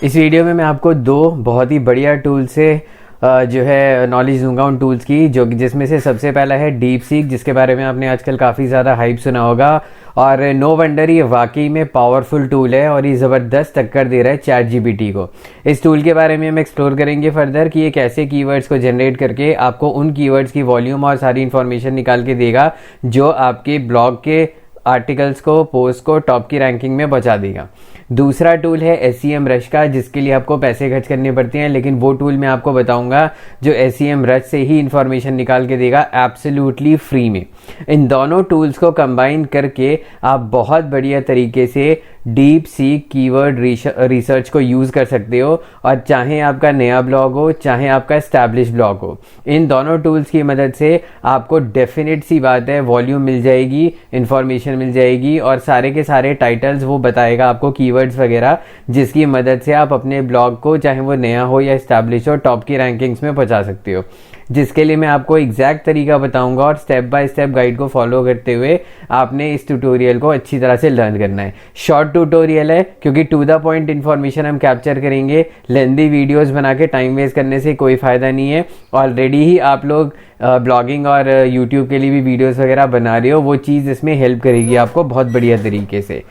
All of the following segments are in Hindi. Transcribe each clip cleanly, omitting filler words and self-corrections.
इस वीडियो में मैं आपको दो बहुत ही बढ़िया टूल से जो है नॉलेज दूंगा उन टूल्स की, जो जिसमें से सबसे पहला है डीप सीक, जिसके बारे में आपने आजकल काफ़ी ज़्यादा हाइप सुना होगा। और नो वंडर ये वाकई में पावरफुल टूल है और ये ज़बरदस्त टक्कर दे रहा है चैट जीपीटी को। इस टूल के बारे में हम एक्सप्लोर करेंगे फर्दर कि ये कैसे कीवर्ड्स को जनरेट करके आपको उन कीवर्ड्स की वॉल्यूम और सारी इन्फॉर्मेशन निकाल के देगा जो आपके ब्लॉग के आर्टिकल्स को, पोस्ट को टॉप की रैंकिंग में पहुंचा देगा। दूसरा टूल है SEM रश का, जिसके लिए आपको पैसे खर्च करने पड़ते हैं, लेकिन वो टूल मैं आपको बताऊंगा जो SEM रश से ही इंफॉर्मेशन निकाल के देगा एब्सोल्युटली फ्री में। इन दोनों टूल्स को कंबाइन करके आप बहुत बढ़िया तरीके से डीप सीक कीवर्ड रिसर्च को यूज़ कर सकते हो, और चाहे आपका नया ब्लॉग हो चाहे आपका एस्टैब्लिश ब्लॉग हो, इन दोनों टूल्स की मदद से आपको डेफिनेट सी बात है वॉल्यूम मिल जाएगी, इंफॉर्मेशन मिल जाएगी और सारे के सारे टाइटल्स वो बताएगा आपको, कीवर्ड्स वगैरह, जिसकी मदद से आप अपने ब्लॉग को, चाहे वो नया हो या एस्टैब्लिश हो, टॉप की रैंकिंग्स में पहुंचा सकते हो। जिसके लिए मैं आपको एग्जैक्ट तरीका बताऊंगा और स्टेप बाय स्टेप गाइड को फॉलो करते हुए आपने इस ट्यूटोरियल को अच्छी तरह से लर्न करना है। शॉर्ट ट्यूटोरियल है क्योंकि टू द पॉइंट इन्फॉर्मेशन हम कैप्चर करेंगे। लेंदी वीडियोस बना के टाइम वेस्ट करने से कोई फ़ायदा नहीं है। ऑलरेडी ही आप लोग ब्लॉगिंग और यूट्यूब के लिए भी वीडियोस वगैरह बना रहे हो, वो चीज़ इसमें हेल्प करेगी आपको बहुत बढ़िया तरीके से।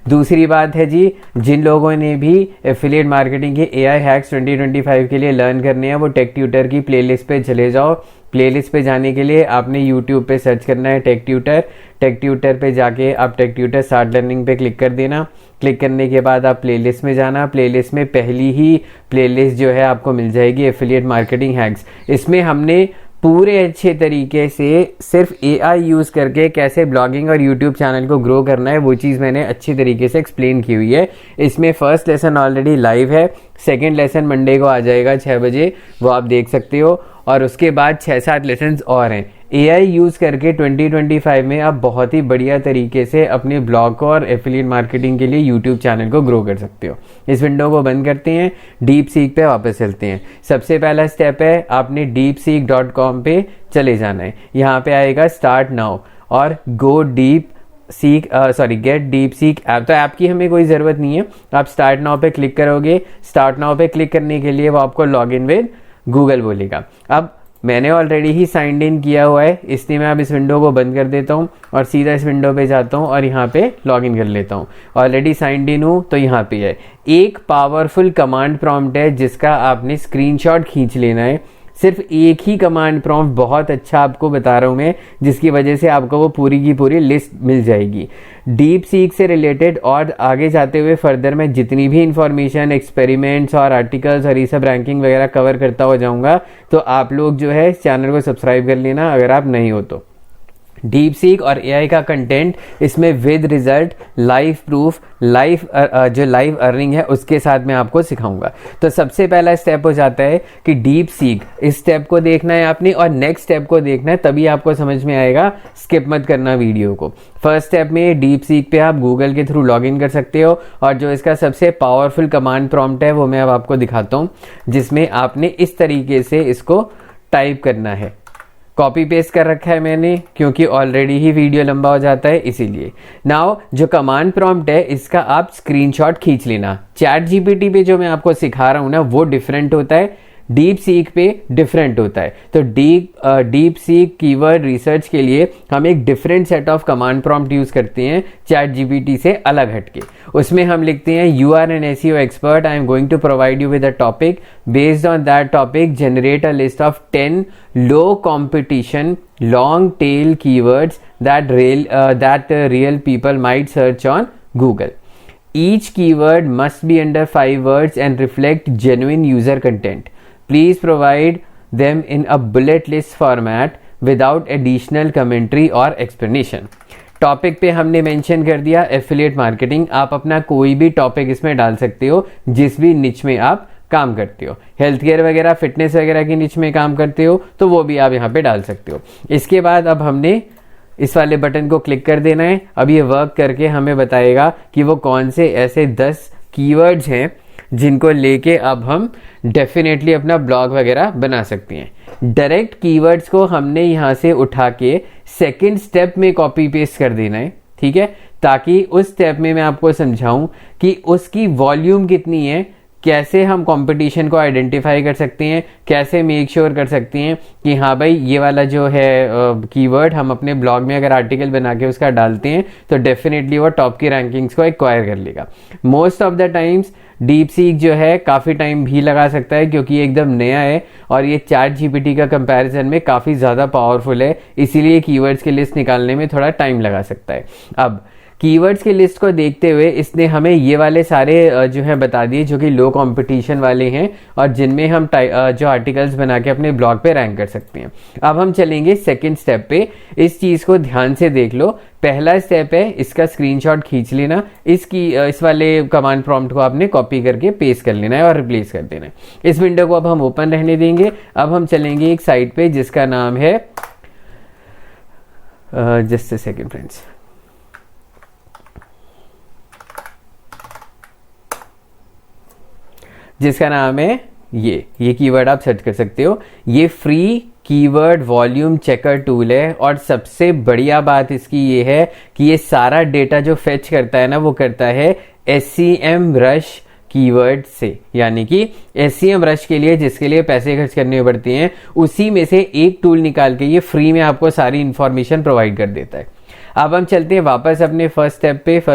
दूसरी बात है जी, जिन लोगों ने भी एफिलिएट मार्केटिंग के AI हैक्स 2025 के लिए लर्न करने हैं वो टेक ट्यूटर की प्लेलिस्ट पे चले जाओ। प्लेलिस्ट पे जाने के लिए आपने YouTube पे सर्च करना है टेक ट्यूटर। टेक ट्यूटर पे जाके आप टेक ट्यूटर स्टार्ट लर्निंग पे क्लिक कर देना। क्लिक करने के बाद आप प्लेलिस्ट में जाना। प्लेलिस्ट में पहली ही प्लेलिस्ट जो है आपको मिल जाएगी एफिलिएट मार्केटिंग हैक्स। इसमें हमने पूरे अच्छे तरीके से सिर्फ AI यूज़ करके कैसे ब्लॉगिंग और यूट्यूब चैनल को ग्रो करना है वो चीज़ मैंने अच्छी तरीके से एक्सप्लेन की हुई है। इसमें फर्स्ट लेसन ऑलरेडी लाइव है, सेकंड लेसन मंडे को आ जाएगा 6 बजे, वो आप देख सकते हो। और उसके बाद 6-7 लेसन्स और हैं। AI यूज़ करके 2025 में आप बहुत ही बढ़िया तरीके से अपने ब्लॉग को और एफिलिएट मार्केटिंग के लिए यूट्यूब चैनल को ग्रो कर सकते हो। इस विंडो को बंद करते हैं, डीप सीक पे वापस चलते हैं। सबसे पहला स्टेप है आपने deepseek.com पे चले जाना है। यहाँ पे आएगा स्टार्ट नाउ और go deep seek gate deep seek app. तो ऐप की हमें कोई ज़रूरत नहीं है, आप स्टार्ट नाउ पे क्लिक करोगे। स्टार्ट नाउ पे क्लिक करने के लिए वो आपको लॉग इन विद गूगल बोलेगा। अब मैंने ऑलरेडी ही साइंड इन किया हुआ है, इसलिए मैं अब इस विंडो को बंद कर देता हूँ और सीधा इस विंडो पे जाता हूँ और यहाँ पे लॉग इन कर लेता हूँ। ऑलरेडी साइंड इन हूँ तो यहाँ पे है एक पावरफुल कमांड प्रॉम्प्ट है जिसका आपने स्क्रीनशॉट खींच लेना है। सिर्फ एक ही कमांड प्रॉम्प्ट बहुत अच्छा आपको बता रहा हूँ मैं, जिसकी वजह से आपको वो पूरी की पूरी लिस्ट मिल जाएगी डीप सीक से रिलेटेड। और आगे जाते हुए फर्दर मैं जितनी भी इंफॉर्मेशन, एक्सपेरिमेंट्स और आर्टिकल्स और ये सब रैंकिंग वगैरह कवर करता हो जाऊँगा। तो आप लोग जो है इस चैनल को सब्सक्राइब कर लेना अगर आप नहीं हो तो। डीप सीक और AI का कंटेंट इसमें विद रिजल्ट, लाइव प्रूफ, जो लाइव अर्निंग है उसके साथ मैं आपको सिखाऊंगा। तो सबसे पहला स्टेप हो जाता है कि डीप सीक, इस स्टेप को देखना है आपने और नेक्स्ट स्टेप को देखना है, तभी आपको समझ में आएगा। स्किप मत करना वीडियो को। फर्स्ट स्टेप में डीप सीक पे आप गूगल के थ्रू लॉग इन कर सकते हो और जो इसका सबसे पावरफुल कमांड प्रॉम्प्ट है वो मैं अब आपको दिखाता हूँ, जिसमें आपने इस तरीके से इसको टाइप करना है। कॉपी पेस्ट कर रखा है मैंने क्योंकि ऑलरेडी ही वीडियो लंबा हो जाता है इसीलिए। नाउ जो कमांड प्रॉम्प्ट है इसका आप स्क्रीनशॉट खींच लेना। चैट जीपीटी पे जो मैं आपको सिखा रहा हूँ ना वो डिफरेंट होता है, डीप सीक पे डिफरेंट होता है। तो डीप सीक कीवर्ड रिसर्च के लिए हम एक different set of command prompt use करते हैं चैट जीपीटी से अलग हटके। उसमें हम लिखते हैं you are an SEO expert, I am going to provide you with a topic, based on that topic generate a list of 10 low competition long tail keywords that real people might search on Google. Each keyword must be under 5 words and reflect genuine user content. Please provide them in a bullet list format without additional commentary or explanation. Topic पे हमने मेंशन कर दिया एफिलिएट मार्केटिंग। आप अपना कोई भी टॉपिक इसमें डाल सकते हो जिस भी निच में आप काम करते हो। हेल्थ केयर वगैरह, फिटनेस वगैरह की निच में काम करते हो तो वो भी आप यहाँ पे डाल सकते हो। इसके बाद अब हमने इस वाले बटन को क्लिक कर देना है। अब ये वर्क करके हमें बताएगा कि वो कौन से ऐसे 10 कीवर्ड्स हैं जिनको लेके अब हम डेफिनेटली अपना ब्लॉग वगैरह बना सकते हैं। डायरेक्ट कीवर्ड्स को हमने यहाँ से उठा के सेकंड स्टेप में कॉपी पेस्ट कर देना है, ठीक है, ताकि उस स्टेप में मैं आपको समझाऊं कि उसकी वॉल्यूम कितनी है कैसे हम कंपटीशन को आइडेंटिफाई कर सकते हैं, कैसे मेक श्योर कर सकते हैं कि हाँ भाई ये वाला जो है कीवर्ड हम अपने ब्लॉग में अगर आर्टिकल बना के उसका डालते हैं तो डेफिनेटली वो टॉप की रैंकिंग्स को एक्वायर कर लेगा। Most of the times deep seek जो है काफ़ी टाइम भी लगा सकता है क्योंकि ये एकदम नया है और ये चैट जीपीटी का कंपैरिजन में काफ़ी ज़्यादा पावरफुल है, इसीलिए कीवर्ड्स की लिस्ट निकालने में थोड़ा टाइम लगा सकता है। अब कीवर्ड्स की लिस्ट को देखते हुए इसने हमें ये वाले सारे जो है बता दिए जो कि लो कंपटीशन वाले हैं और जिनमें हम जो आर्टिकल्स बना के अपने ब्लॉग पे रैंक कर सकते हैं। अब हम चलेंगे सेकंड स्टेप पे। इस चीज़ को ध्यान से देख लो। पहला स्टेप है इसका स्क्रीनशॉट खींच लेना, इस वाले कमांड प्रॉम्प्ट को आपने कॉपी करके पेस्ट कर लेना है और रिप्लेस कर देना है। इस विंडो को अब हम ओपन रहने देंगे। अब हम चलेंगे एक साइट पे जिसका नाम है जस्ट अ सेकंड फ्रेंड्स, जिसका नाम है ये कीवर्ड आप सर्च कर सकते हो। ये free keyword volume checker tool है और सबसे बढ़िया बात इसकी ये है कि ये सारा डेटा जो फेच करता है ना वो करता है SEMrush कीवर्ड से, यानी कि SEMrush के लिए जिसके लिए पैसे खर्च करने पड़ते हैं उसी में से एक टूल निकाल के ये फ्री में आपको सारी इंफॉर्मेशन प्रोवाइड कर देता है। अब हम चलते हैं वापस अपने फर्स्ट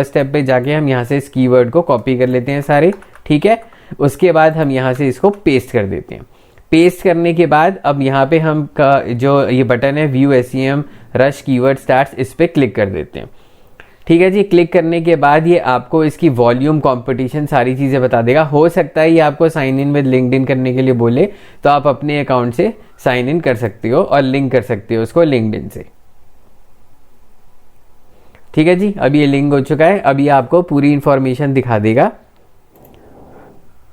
स्टेप पे जाके हम यहाँ से इस कीवर्ड को कॉपी कर लेते हैं सारे, ठीक है। उसके बाद हम यहाँ से इसको पेस्ट कर देते हैं। पेस्ट करने के बाद अब यहाँ पे हम का जो ये बटन है व्यू SEMrush कीवर्ड स्टैट्स, इस पे क्लिक कर देते हैं, ठीक है जी। क्लिक करने के बाद ये आपको इसकी वॉल्यूम, कंपटीशन, सारी चीज़ें बता देगा। हो सकता है ये आपको साइन इन विद लिंक्डइन करने के लिए बोले तो आप अपने अकाउंट से साइन इन कर सकते हो और लिंक कर सकते हो उसको लिंक्डइन से, ठीक है जी। अब ये लिंक हो चुका है। अब ये आपको पूरी इंफॉर्मेशन दिखा देगा।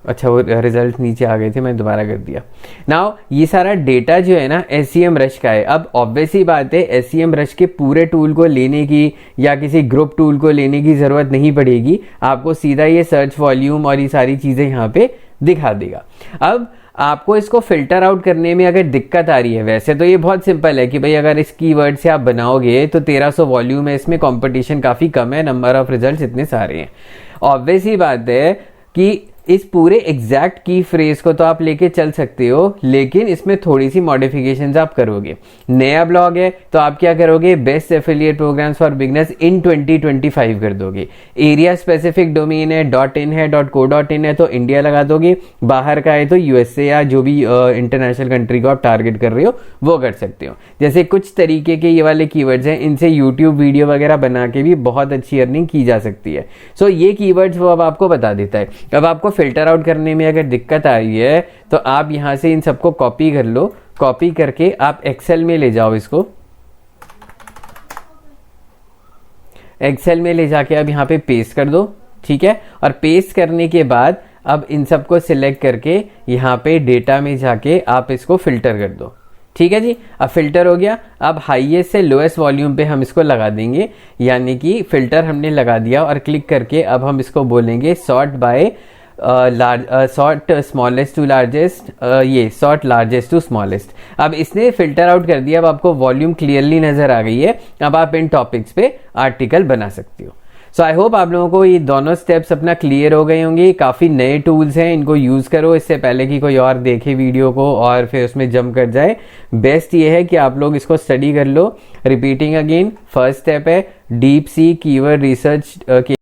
अच्छा वो रिजल्ट नीचे आ गए थे, मैं दोबारा कर दिया। नाउ ये सारा डेटा जो है ना SEMrush का है। अब ऑब्वियस ही बात है SEMrush के पूरे टूल को लेने की या किसी ग्रुप टूल को लेने की ज़रूरत नहीं पड़ेगी, आपको सीधा ये सर्च वॉल्यूम और ये सारी चीज़ें यहाँ पे दिखा देगा। अब आपको इसको फिल्टर आउट करने में अगर दिक्कत आ रही है, वैसे तो ये बहुत सिंपल है कि भाई अगर इस कीवर्ड से आप बनाओगे तो 1300 वॉल्यूम है, इसमें कंपटीशन काफ़ी कम है, नंबर ऑफ रिजल्ट्स इतने सारे हैं। ऑब्वियस ही बात है कि इस पूरे एग्जैक्ट की फ्रेज को तो आप लेके चल सकते हो, लेकिन इसमें थोड़ी सी मॉडिफिकेशंस आप करोगे। नया ब्लॉग है तो आप क्या करोगे, best affiliate programs for beginners in 2025 कर दोगे। एरिया स्पेसिफिक डोमेन है, .in है, .co.in है तो इंडिया लगा दोगे, बाहर का है तो USA या जो भी इंटरनेशनल कंट्री को आप टारगेट कर रहे हो वो कर सकते हो। जैसे कुछ तरीके के ये वाले कीवर्ड्स हैं, इनसे यूट्यूब वीडियो वगैरह बना के भी बहुत अच्छी अर्निंग की जा सकती है। सो ये कीवर्ड्स वो अब आपको बता देता है। अब आपको फिल्टर आउट करने में अगर दिक्कत आ रही है तो आप यहां से इन सबको कॉपी कर लो। कॉपी करके आप एक्सेल में ले जाओ, इसको एक्सेल में ले जाके अब यहां पे पेस्ट कर दो, ठीक है। और पेस्ट करने के बाद अब इन सबको सिलेक्ट करके यहां पे डेटा में जाके आप इसको फिल्टर कर दो, ठीक है जी। अब फिल्टर हो गया। अब हाईएस्ट से लोएस्ट वॉल्यूम पे हम इसको लगा देंगे, यानी कि फिल्टर हमने लगा दिया और क्लिक करके अब हम इसको बोलेंगे sort by sort smallest to largest, ये सॉर्ट लार्जेस्ट टू स्मॉलेस्ट। अब इसने फिल्टर आउट कर दिया। अब आपको वॉल्यूम क्लियरली नजर आ गई है। अब आप इन टॉपिक्स पे आर्टिकल बना सकते हो। सो आई होप आप लोगों को ये दोनों स्टेप्स अपना क्लियर हो गए होंगे। काफ़ी नए टूल्स हैं, इनको यूज़ करो इससे पहले कि कोई और देखे वीडियो को और फिर उसमें जंप कर जाए। बेस्ट ये है कि आप लोग इसको स्टडी कर लो। रिपीटिंग अगेन, फर्स्ट स्टेप है डीप सी कीवर्ड रिसर्च के